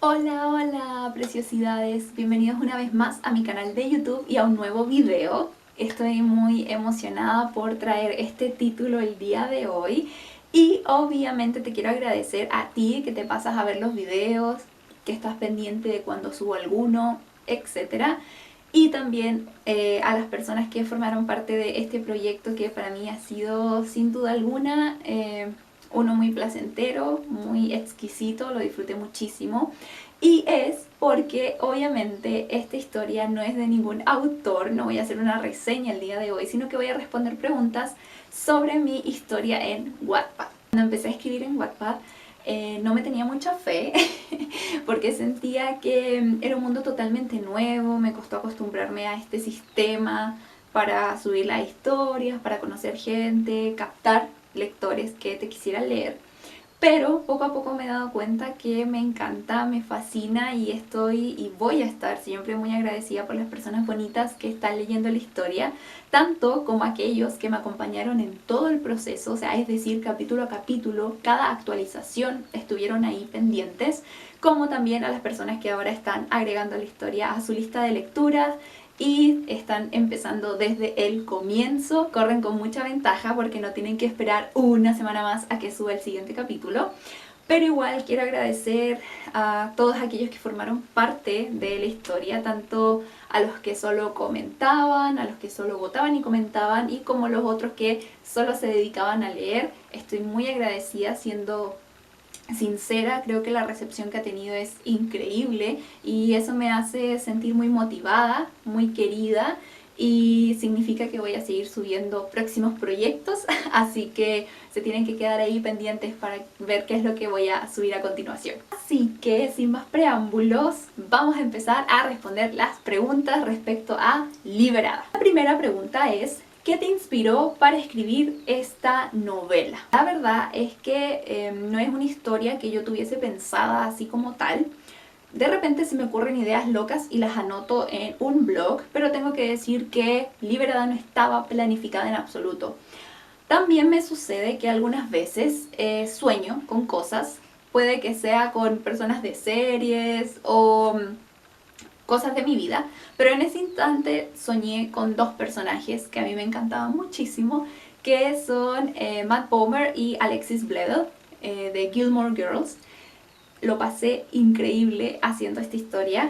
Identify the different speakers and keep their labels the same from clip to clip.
Speaker 1: Hola, hola, preciosidades. Bienvenidos una vez más a mi canal de YouTube y a un nuevo video. Estoy muy emocionada por traer este título el día de hoy y obviamente te quiero agradecer a ti que te pasas a ver los videos, que estás pendiente de cuando subo alguno, etcétera. Y también a las personas que formaron parte de este proyecto que para mí ha sido sin duda alguna uno muy placentero, muy exquisito, lo disfruté muchísimo. Y es porque obviamente esta historia no es de ningún autor, no voy a hacer una reseña el día de hoy, sino que voy a responder preguntas sobre mi historia en Wattpad. Cuando empecé a escribir en Wattpad no me tenía mucha fe porque sentía que era un mundo totalmente nuevo, me costó acostumbrarme a este sistema para subir las historias, para conocer gente, captar lectores que te quisieran leer. Pero poco a poco me he dado cuenta que me encanta, me fascina y estoy y voy a estar siempre muy agradecida por las personas bonitas que están leyendo la historia, tanto como aquellos que me acompañaron en todo el proceso, o sea, es decir, capítulo a capítulo, cada actualización estuvieron ahí pendientes, como también a las personas que ahora están agregando la historia a su lista de lecturas y están empezando desde el comienzo, corren con mucha ventaja porque no tienen que esperar una semana más a que suba el siguiente capítulo. Pero igual quiero agradecer a todos aquellos que formaron parte de la historia, tanto a los que solo comentaban, a los que solo votaban y comentaban, y como los otros que solo se dedicaban a leer. Estoy muy agradecida, siendo sincera, creo que la recepción que ha tenido es increíble y eso me hace sentir muy motivada, muy querida y significa que voy a seguir subiendo próximos proyectos, así que se tienen que quedar ahí pendientes para ver qué es lo que voy a subir a continuación. Así que sin más preámbulos, vamos a empezar a responder las preguntas respecto a Liberada. La primera pregunta es: ¿qué te inspiró para escribir esta novela? La verdad es que no es una historia que yo tuviese pensada así como tal. De repente se me ocurren ideas locas y las anoto en un blog, pero tengo que decir que Liberada no estaba planificada en absoluto. También me sucede que algunas veces sueño con cosas, puede que sea con personas de series o cosas de mi vida, pero en ese instante soñé con dos personajes que a mí me encantaban muchísimo, que son Matt Bomer y Alexis Bledel de Gilmore Girls. Lo pasé increíble haciendo esta historia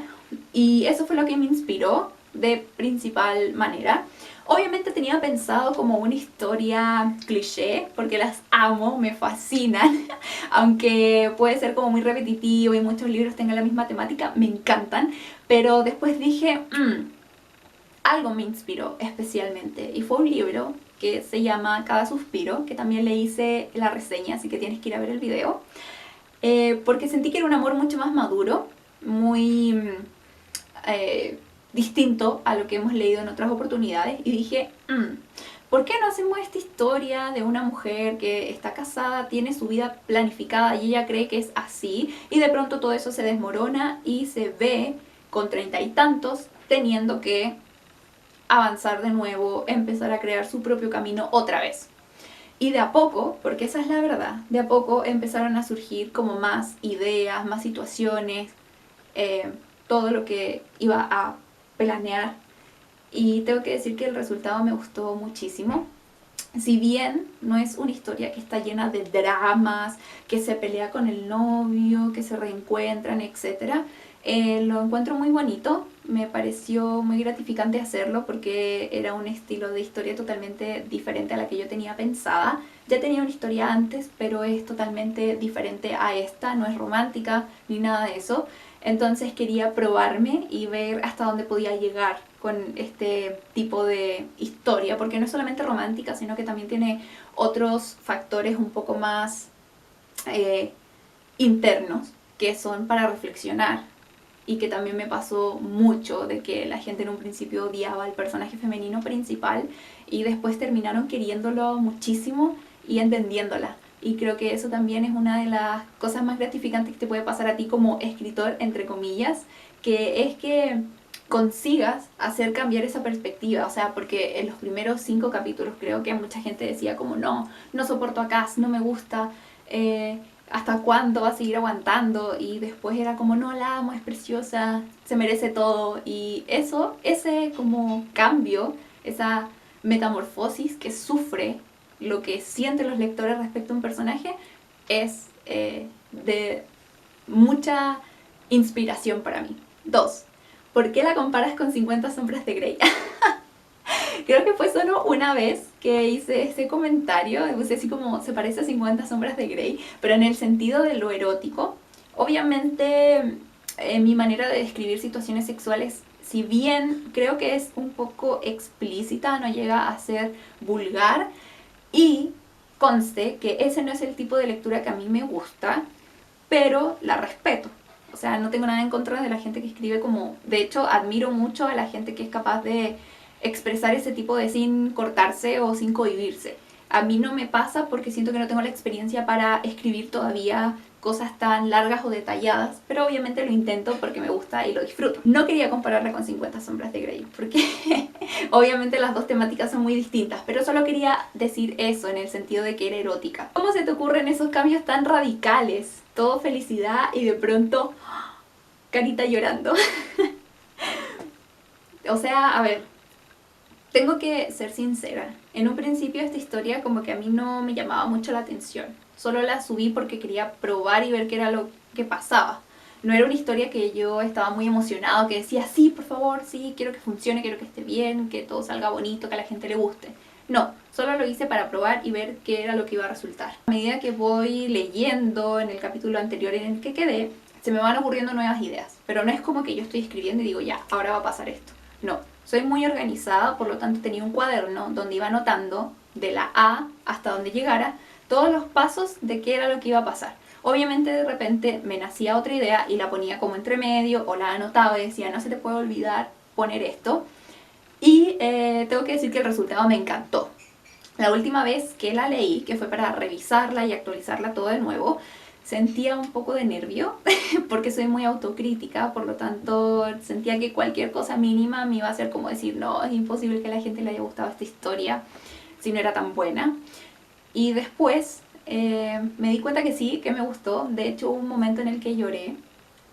Speaker 1: y eso fue lo que me inspiró de principal manera. Obviamente tenía pensado como una historia cliché, porque las amo, me fascinan, aunque puede ser como muy repetitivo y muchos libros tengan la misma temática, me encantan, pero después dije, algo me inspiró especialmente y fue un libro que se llama Cada Suspiro, que también le hice la reseña, así que tienes que ir a ver el video, porque sentí que era un amor mucho más maduro, muy distinto a lo que hemos leído en otras oportunidades y dije, ¿por qué no hacemos esta historia de una mujer que está casada, tiene su vida planificada y ella cree que es así y de pronto todo eso se desmorona y se ve con 30 y tantos teniendo que avanzar de nuevo, empezar a crear su propio camino otra vez? Y de a poco, porque esa es la verdad, de a poco empezaron a surgir como más ideas, más situaciones, eh, todo lo que iba a planear. Y tengo que decir que el resultado me gustó muchísimo. Si bien no es una historia que está llena de dramas, que se pelea con el novio, que se reencuentran, etc., lo encuentro muy bonito. Me pareció muy gratificante hacerlo porque era un estilo de historia totalmente diferente a la que yo tenía pensada. Ya tenía una historia antes, pero es totalmente diferente a esta, no es romántica ni nada de eso. Entonces quería probarme y ver hasta dónde podía llegar con este tipo de historia, porque no es solamente romántica, sino que también tiene otros factores un poco más eh, internos, que son para reflexionar, y que también me pasó mucho de que la gente en un principio odiaba al personaje femenino principal y después terminaron queriéndolo muchísimo y entendiéndola. Y creo que eso también es una de las cosas más gratificantes que te puede pasar a ti como escritor, entre comillas, que es que consigas hacer cambiar esa perspectiva. O sea, porque en los primeros 5 capítulos creo que mucha gente decía como no soporto a Cass, no me gusta, ¿hasta cuándo va a seguir aguantando? Y después era como, no, la amo, es preciosa, se merece todo. Y eso, ese como cambio, esa metamorfosis que sufre, lo que sienten los lectores respecto a un personaje, es de mucha inspiración para mí. 2. ¿Por qué la comparas con 50 sombras de Grey? Creo que fue solo una vez que hice ese comentario, puse así como se parece a 50 sombras de Grey, pero en el sentido de lo erótico. Obviamente, mi manera de describir situaciones sexuales, si bien creo que es un poco explícita, no llega a ser vulgar, y conste que ese no es el tipo de lectura que a mí me gusta, pero la respeto. O sea, no tengo nada en contra de la gente que escribe como... De hecho, admiro mucho a la gente que es capaz de expresar ese tipo de sin cortarse o sin cohibirse. A mí no me pasa porque siento que no tengo la experiencia para escribir todavía cosas tan largas o detalladas, pero obviamente lo intento porque me gusta y lo disfruto. No quería compararla con 50 sombras de Grey, porque obviamente las dos temáticas son muy distintas, pero solo quería decir eso en el sentido de que era erótica. ¿Cómo se te ocurren esos cambios tan radicales? Todo felicidad y de pronto carita llorando. O sea, a ver, tengo que ser sincera. En un principio esta historia como que a mí no me llamaba mucho la atención. Solo la subí porque quería probar y ver qué era lo que pasaba. No era una historia que yo estaba muy emocionado, que decía, sí, por favor, sí, quiero que funcione, quiero que esté bien, que todo salga bonito, que a la gente le guste. No, solo lo hice para probar y ver qué era lo que iba a resultar. A medida que voy leyendo en el capítulo anterior en el que quedé, se me van ocurriendo nuevas ideas. Pero no es como que yo estoy escribiendo y digo, ya, ahora va a pasar esto. No, soy muy organizada, por lo tanto tenía un cuaderno donde iba anotando de la A hasta donde llegara todos los pasos de qué era lo que iba a pasar. Obviamente de repente me nacía otra idea y la ponía como entre medio o la anotaba y decía, no se te puede olvidar poner esto. Y tengo que decir que el resultado me encantó. La última vez que la leí, que fue para revisarla y actualizarla todo de nuevo, sentía un poco de nervio porque soy muy autocrítica, por lo tanto sentía que cualquier cosa mínima me iba a hacer como decir, no, es imposible que a la gente le haya gustado esta historia si no era tan buena. Y después me di cuenta que sí, que me gustó. De hecho hubo un momento en el que lloré,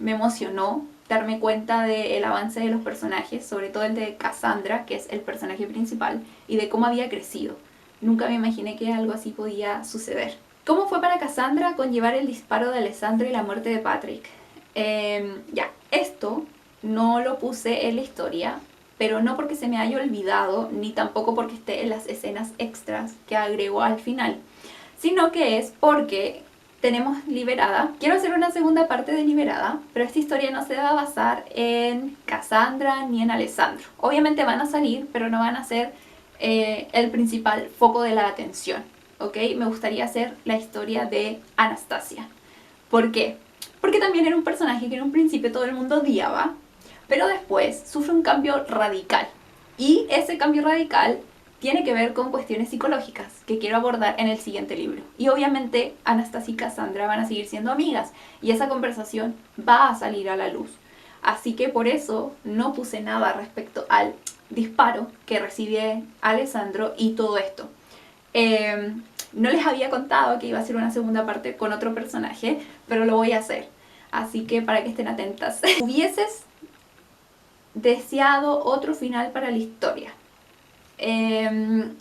Speaker 1: me emocionó darme cuenta del avance de los personajes, sobre todo el de Cassandra, que es el personaje principal, y de cómo había crecido. Nunca me imaginé que algo así podía suceder. ¿Cómo fue para Cassandra conllevar el disparo de Alessandro y la muerte de Patrick? Ya, esto no lo puse en la historia, pero no porque se me haya olvidado, ni tampoco porque esté en las escenas extras que agregó al final, sino que es porque tenemos Liberada. Quiero hacer una segunda parte de Liberada, pero esta historia no se va a basar en Cassandra ni en Alessandro. Obviamente van a salir, pero no van a ser el principal foco de la atención, ¿ok? Me gustaría hacer la historia de Anastasia. ¿Por qué? Porque también era un personaje que en un principio todo el mundo odiaba, pero después sufre un cambio radical. Y ese cambio radical tiene que ver con cuestiones psicológicas que quiero abordar en el siguiente libro. Y obviamente Anastasia y Cassandra van a seguir siendo amigas y esa conversación va a salir a la luz. Así que por eso no puse nada respecto al disparo que recibe Alessandro y todo esto. No les había contado que iba a ser una segunda parte con otro personaje, pero lo voy a hacer. Así que para que estén atentas. ¿Hubieses deseado otro final para la historia?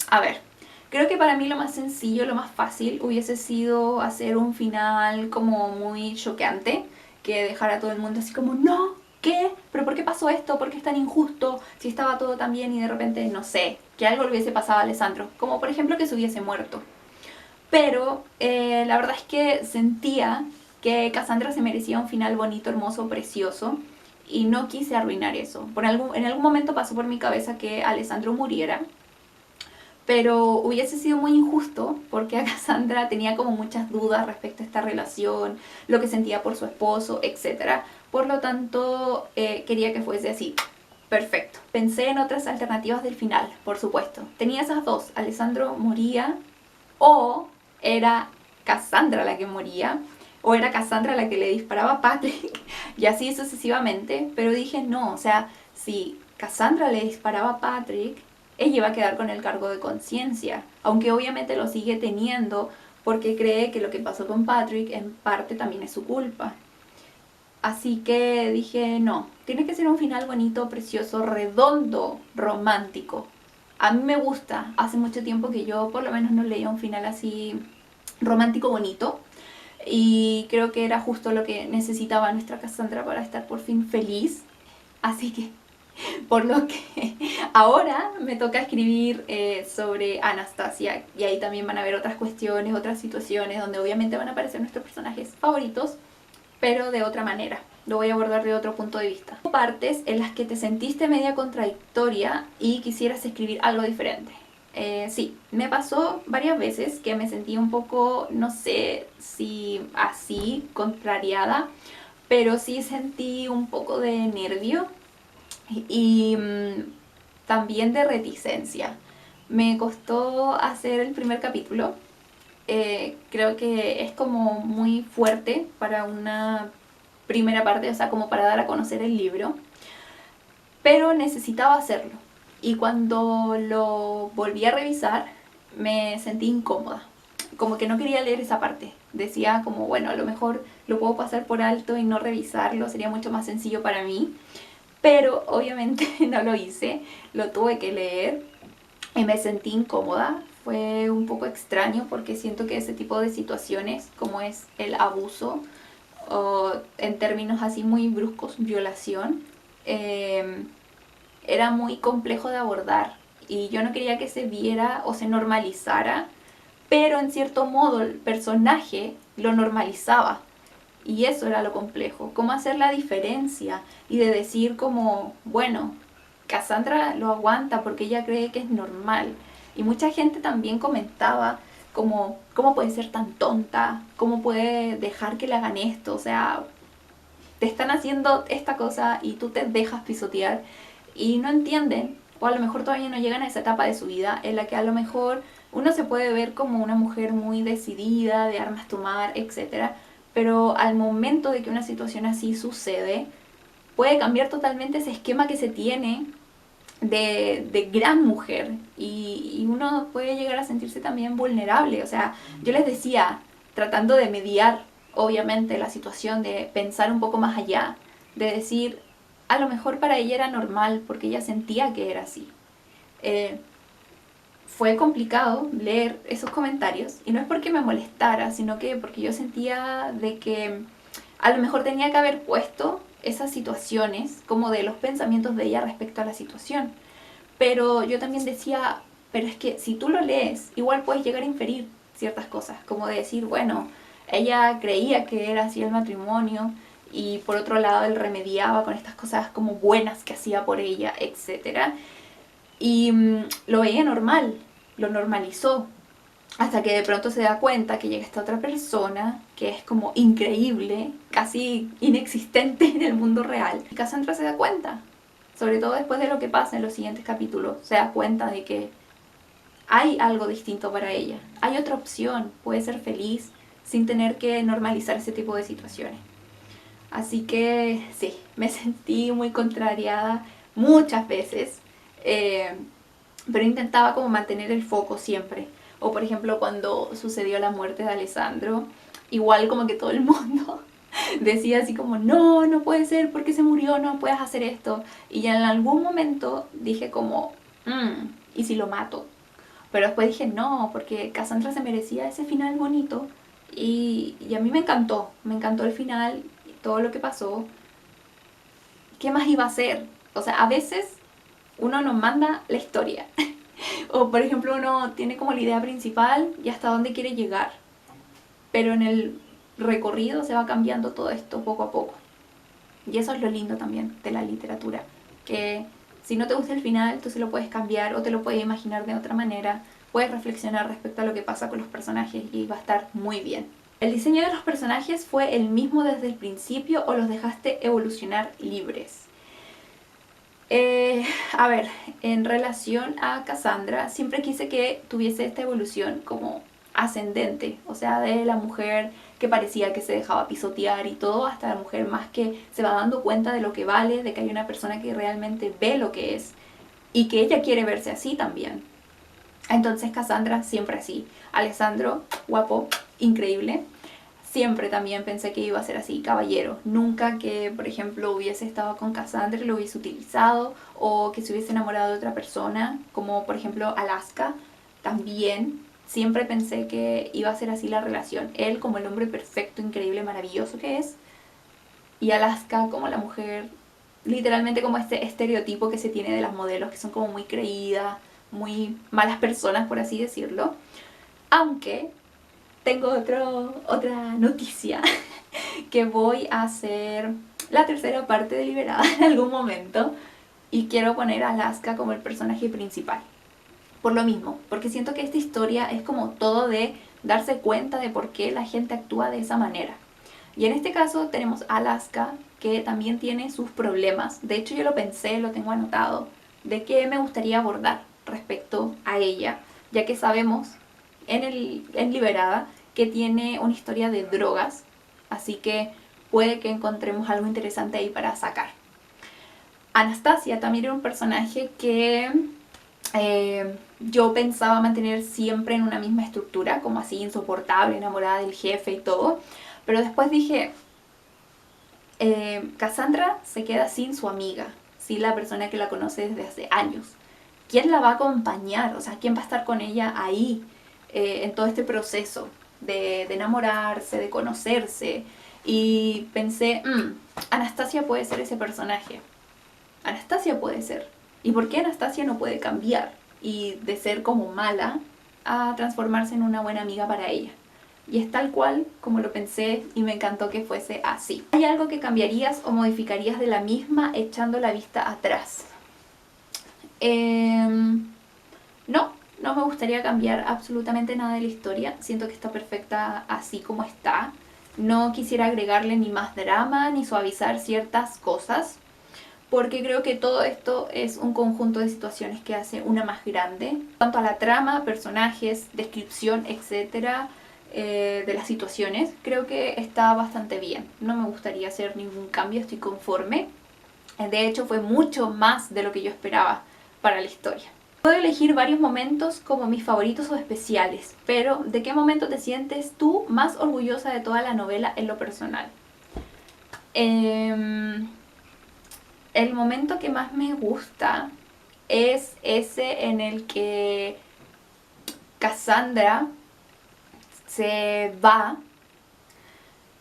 Speaker 1: A ver, creo que para mí lo más sencillo, lo más fácil hubiese sido hacer un final como muy choqueante, que dejara a todo el mundo así como, no, ¿qué? ¿Pero por qué pasó esto? ¿Por qué es tan injusto? Si estaba todo tan bien y de repente, no sé, que algo le hubiese pasado a Alessandro, como por ejemplo que se hubiese muerto. Pero la verdad es que sentía que Cassandra se merecía un final bonito, hermoso, precioso, y no quise arruinar eso. En algún momento pasó por mi cabeza que Alessandro muriera, pero hubiese sido muy injusto porque a Cassandra tenía como muchas dudas respecto a esta relación, lo que sentía por su esposo, etc. Por lo tanto, quería que fuese así. Perfecto. Pensé en otras alternativas del final, por supuesto. Tenía esas dos. Alessandro moría o era Cassandra la que moría, o era Cassandra la que le disparaba a Patrick, y así sucesivamente. Pero dije, no, o sea, si Cassandra le disparaba a Patrick, ella iba a quedar con el cargo de conciencia, aunque obviamente lo sigue teniendo porque cree que lo que pasó con Patrick en parte también es su culpa. Así que dije, no, tiene que ser un final bonito, precioso, redondo, romántico. A mí me gusta, hace mucho tiempo que yo por lo menos no leía un final así romántico bonito. Y creo que era justo lo que necesitaba nuestra Cassandra para estar por fin feliz. Así que, por lo que ahora me toca escribir sobre Anastasia. Y ahí también van a haber otras cuestiones, otras situaciones donde obviamente van a aparecer nuestros personajes favoritos, pero de otra manera. Lo voy a abordar de otro punto de vista. Partes en las que te sentiste media contradictoria y quisieras escribir algo diferente. Sí, me pasó varias veces que me sentí un poco, no sé si así, contrariada, pero sí sentí un poco de nervio y también de reticencia. Me costó hacer el primer capítulo. Creo que es como muy fuerte para una primera parte, o sea, como para dar a conocer el libro, pero necesitaba hacerlo. Y cuando lo volví a revisar, me sentí incómoda. Como que no quería leer esa parte. Decía como, bueno, a lo mejor lo puedo pasar por alto y no revisarlo, sería mucho más sencillo para mí. Pero obviamente no lo hice, lo tuve que leer y me sentí incómoda. Fue un poco extraño porque siento que ese tipo de situaciones, como es el abuso, o en términos así muy bruscos, violación, era muy complejo de abordar y yo no quería que se viera o se normalizara, pero en cierto modo el personaje lo normalizaba y eso era lo complejo, cómo hacer la diferencia y de decir como, bueno, Cassandra lo aguanta porque ella cree que es normal. Y mucha gente también comentaba como, ¿cómo puede ser tan tonta? ¿Cómo puede dejar que le hagan esto? O sea, te están haciendo esta cosa y tú te dejas pisotear y no entienden, o a lo mejor todavía no llegan a esa etapa de su vida en la que a lo mejor uno se puede ver como una mujer muy decidida, de armas tomar, etcétera, pero al momento de que una situación así sucede, puede cambiar totalmente ese esquema que se tiene de gran mujer y uno puede llegar a sentirse también vulnerable. O sea, yo les decía, tratando de mediar obviamente la situación, de pensar un poco más allá, de decir, a lo mejor para ella era normal porque ella sentía que era así. Eh, Fue complicado leer esos comentarios y no es porque me molestara, sino que porque yo sentía de que a lo mejor tenía que haber puesto esas situaciones como de los pensamientos de ella respecto a la situación. Pero yo también decía, pero es que si tú lo lees, igual puedes llegar a inferir ciertas cosas, como de decir, bueno, ella creía que era así el matrimonio y por otro lado él remediaba con estas cosas como buenas que hacía por ella, etcétera. Y lo veía normal, lo normalizó, hasta que de pronto se da cuenta que llega esta otra persona que es como increíble, casi inexistente en el mundo real. Y Cassandra se da cuenta, sobre todo después de lo que pasa en los siguientes capítulos, se da cuenta de que hay algo distinto para ella, hay otra opción, puede ser feliz sin tener que normalizar ese tipo de situaciones. Así que sí, me sentí muy contrariada muchas veces, eh, pero intentaba como mantener el foco siempre. O por ejemplo cuando sucedió la muerte de Alessandro, igual como que todo el mundo decía así como, no, no puede ser, porque se murió, no puedes hacer esto. Y ya en algún momento dije como, ¿y si lo mato? Pero después dije, no, porque Cassandra se merecía ese final bonito. Y a mí me encantó el final, todo lo que pasó. ¿Qué más iba a hacer? O sea, a veces uno nos manda la historia. O por ejemplo uno tiene como la idea principal y hasta dónde quiere llegar. Pero en el recorrido se va cambiando todo esto poco a poco. Y eso es lo lindo también de la literatura. Que si no te gusta el final, tú se lo puedes cambiar o te lo puedes imaginar de otra manera. Puedes reflexionar respecto a lo que pasa con los personajes y va a estar muy bien. ¿El diseño de los personajes fue el mismo desde el principio o los dejaste evolucionar libres? A ver, en relación a Cassandra, siempre quise que tuviese esta evolución como ascendente, o sea, de la mujer que parecía que se dejaba pisotear y todo, hasta la mujer más que se va dando cuenta de lo que vale, de que hay una persona que realmente ve lo que es y que ella quiere verse así también. Entonces Cassandra siempre así. Alessandro, guapo, increíble. Siempre también pensé que iba a ser así, caballero. Nunca que, por ejemplo, hubiese estado con Cassandra y lo hubiese utilizado, o que se hubiese enamorado de otra persona, como por ejemplo Alaska. También siempre pensé que iba a ser así la relación. Él como el hombre perfecto, increíble, maravilloso que es, y Alaska como la mujer, literalmente como este estereotipo que se tiene de las modelos, que son como muy creídas, muy malas personas, por así decirlo. Aunque tengo otra noticia, que voy a hacer la tercera parte de Liberada en algún momento, y quiero poner a Alaska como el personaje principal. Por lo mismo, porque siento que esta historia es como todo de darse cuenta de por qué la gente actúa de esa manera. Y en este caso tenemos a Alaska, que también tiene sus problemas. De hecho yo lo pensé, lo tengo anotado, de qué me gustaría abordar respecto a ella, ya que sabemos en Liberada que tiene una historia de drogas, así que puede que encontremos algo interesante ahí para sacar. Anastasia también era un personaje que yo pensaba mantener siempre en una misma estructura, como así insoportable, enamorada del jefe y todo, pero después dije, Cassandra se queda sin su amiga, sin la persona que la conoce desde hace años. ¿Quién la va a acompañar? O sea, ¿quién va a estar con ella ahí en todo este proceso de enamorarse, de conocerse? Y pensé, Anastasia puede ser ese personaje. Anastasia puede ser. ¿Y por qué Anastasia no puede cambiar? Y de ser como mala a transformarse en una buena amiga para ella. Y es tal cual como lo pensé y me encantó que fuese así. ¿Hay algo que cambiarías o modificarías de la misma echando la vista atrás? No, no me gustaría cambiar absolutamente nada de la historia. Siento que está perfecta así como está. No quisiera agregarle ni más drama ni suavizar ciertas cosas, porque creo que todo esto es un conjunto de situaciones que hace una más grande. En cuanto a la trama, personajes, descripción, etcétera, de las situaciones, creo que está bastante bien. No me gustaría hacer ningún cambio, estoy conforme. De hecho, fue mucho más de lo que yo esperaba para la historia. Puedo elegir varios momentos como mis favoritos o especiales, pero ¿de qué momento te sientes tú más orgullosa de toda la novela en lo personal? El momento que más me gusta es ese en el que Cassandra se va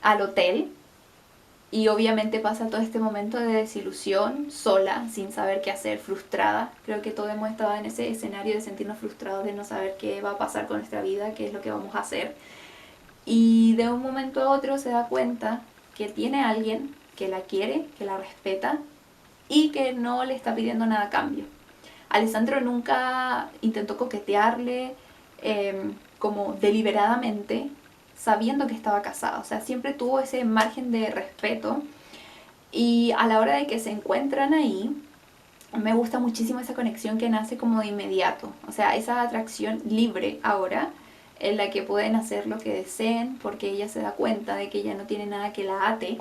Speaker 1: al hotel y obviamente pasa todo este momento de desilusión, sola, sin saber qué hacer, frustrada. Creo que todos hemos estado en ese escenario de sentirnos frustrados, de no saber qué va a pasar con nuestra vida, qué es lo que vamos a hacer. Y de un momento a otro se da cuenta que tiene a alguien que la quiere, que la respeta y que no le está pidiendo nada a cambio. Alessandro nunca intentó coquetearle como deliberadamente, sabiendo que estaba casada. O sea, siempre tuvo ese margen de respeto. Y a la hora de que se encuentran ahí, me gusta muchísimo esa conexión que nace como de inmediato. O sea, esa atracción libre ahora, en la que pueden hacer lo que deseen, porque ella se da cuenta de que ella no tiene nada que la ate.